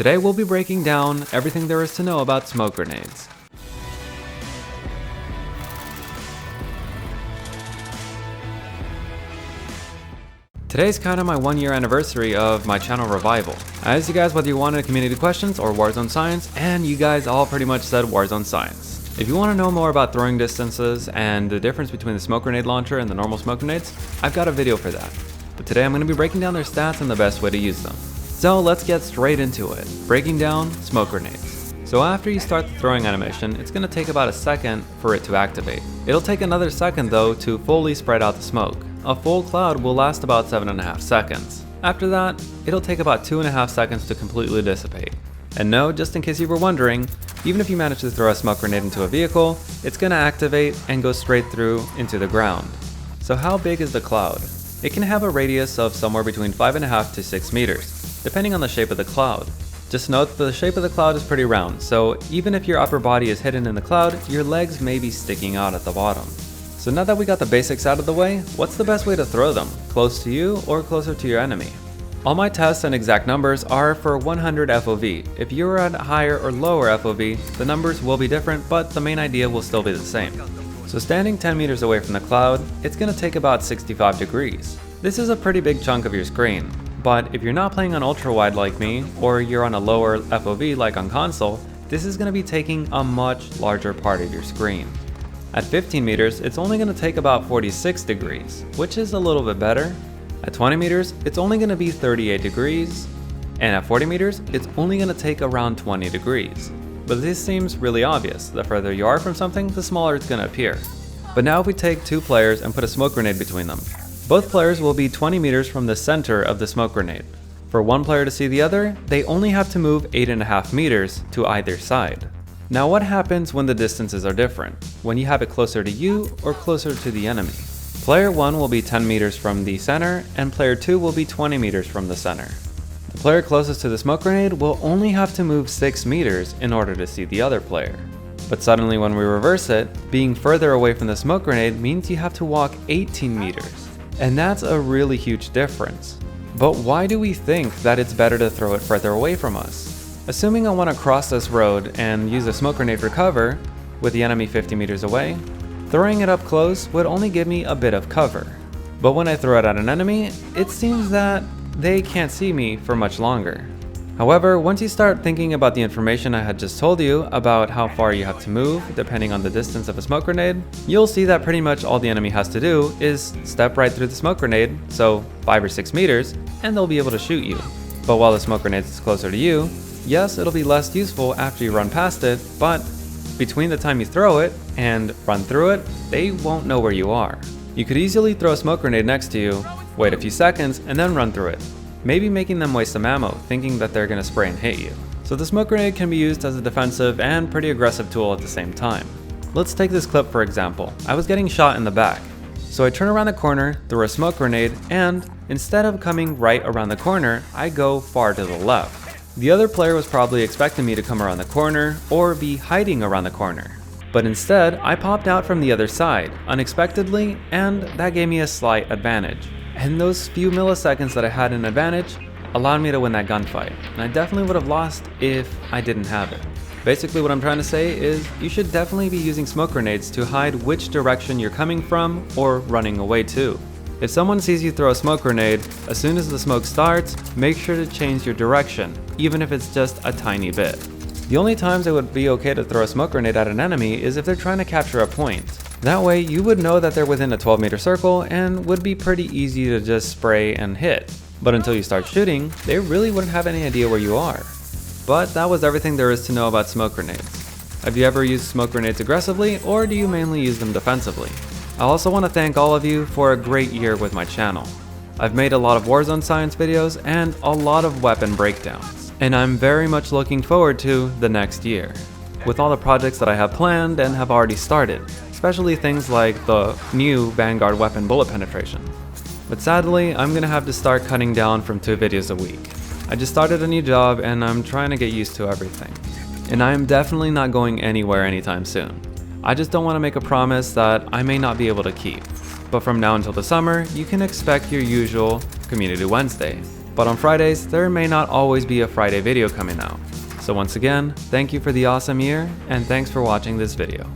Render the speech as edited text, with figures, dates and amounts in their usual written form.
Today we'll be breaking down everything there is to know about smoke grenades. Today's kind of my 1-year anniversary of my channel revival. I asked you guys whether you wanted community questions or Warzone science, and you guys all pretty much said Warzone science. If you want to know more about throwing distances and the difference between the smoke grenade launcher and the normal smoke grenades, I've got a video for that. But today I'm going to be breaking down their stats and the best way to use them. So let's get straight into it, breaking down smoke grenades. So after you start the throwing animation, it's going to take about a second for it to activate. It'll take another second though to fully spread out the smoke. A full cloud will last about 7.5 seconds. After that, it'll take about 2.5 seconds to completely dissipate. And no, just in case you were wondering, even if you manage to throw a smoke grenade into a vehicle, it's going to activate and go straight through into the ground. So how big is the cloud? It can have a radius of somewhere between 5.5 to 6 meters, depending on the shape of the cloud. Just note that the shape of the cloud is pretty round, so even if your upper body is hidden in the cloud, your legs may be sticking out at the bottom. So now that we got the basics out of the way, what's the best way to throw them? Close to you or closer to your enemy? All my tests and exact numbers are for 100 FOV. If you're at higher or lower FOV, the numbers will be different, but the main idea will still be the same. So standing 10 meters away from the cloud, it's going to take about 65 degrees. This is a pretty big chunk of your screen, but if you're not playing on ultra wide like me, or you're on a lower FOV like on console, this is going to be taking a much larger part of your screen. At 15 meters, it's only going to take about 46 degrees, which is a little bit better. At 20 meters, it's only going to be 38 degrees, and at 40 meters, it's only going to take around 20 degrees. But this seems really obvious. The further you are from something, the smaller it's going to appear. But now if we take two players and put a smoke grenade between them, both players will be 20 meters from the center of the smoke grenade. For one player to see the other, they only have to move 8.5 meters to either side. Now what happens when the distances are different? When you have it closer to you or closer to the enemy? Player 1 will be 10 meters from the center, and player 2 will be 20 meters from the center. The player closest to the smoke grenade will only have to move 6 meters in order to see the other player. But suddenly when we reverse it, being further away from the smoke grenade means you have to walk 18 meters. And that's a really huge difference. But why do we think that it's better to throw it further away from us? Assuming I want to cross this road and use a smoke grenade for cover, with the enemy 50 meters away, throwing it up close would only give me a bit of cover. But when I throw it at an enemy, it seems that they can't see me for much longer. However, once you start thinking about the information I had just told you about how far you have to move depending on the distance of a smoke grenade, you'll see that pretty much all the enemy has to do is step right through the smoke grenade, so 5 or 6 meters, and they'll be able to shoot you. But while the smoke grenade is closer to you, yes, it'll be less useful after you run past it, but between the time you throw it and run through it, they won't know where you are. You could easily throw a smoke grenade next to you, wait a few seconds, and then run through it, maybe making them waste some ammo, thinking that they're going to spray and hit you. So the smoke grenade can be used as a defensive and pretty aggressive tool at the same time. Let's take this clip for example. I was getting shot in the back. So I turn around the corner, throw a smoke grenade, and instead of coming right around the corner, I go far to the left. The other player was probably expecting me to come around the corner or be hiding around the corner. But instead, I popped out from the other side, unexpectedly, and that gave me a slight advantage. And those few milliseconds that I had an advantage allowed me to win that gunfight. And I definitely would have lost if I didn't have it. Basically what I'm trying to say is you should definitely be using smoke grenades to hide which direction you're coming from or running away to. If someone sees you throw a smoke grenade, as soon as the smoke starts, make sure to change your direction, even if it's just a tiny bit. The only times it would be okay to throw a smoke grenade at an enemy is if they're trying to capture a point. That way you would know that they're within a 12-meter circle and would be pretty easy to just spray and hit. But until you start shooting, they really wouldn't have any idea where you are. But that was everything there is to know about smoke grenades. Have you ever used smoke grenades aggressively, or do you mainly use them defensively? I also want to thank all of you for a great year with my channel. I've made a lot of Warzone science videos and a lot of weapon breakdowns, and I'm very much looking forward to the next year, with all the projects that I have planned and have already started, especially things like the new Vanguard weapon bullet penetration. But sadly, I'm gonna have to start cutting down from 2 videos a week. I just started a new job and I'm trying to get used to everything. And I am definitely not going anywhere anytime soon. I just don't want to make a promise that I may not be able to keep. But from now until the summer, you can expect your usual Community Wednesday. But on Fridays, there may not always be a Friday video coming out. So once again, thank you for the awesome year, and thanks for watching this video.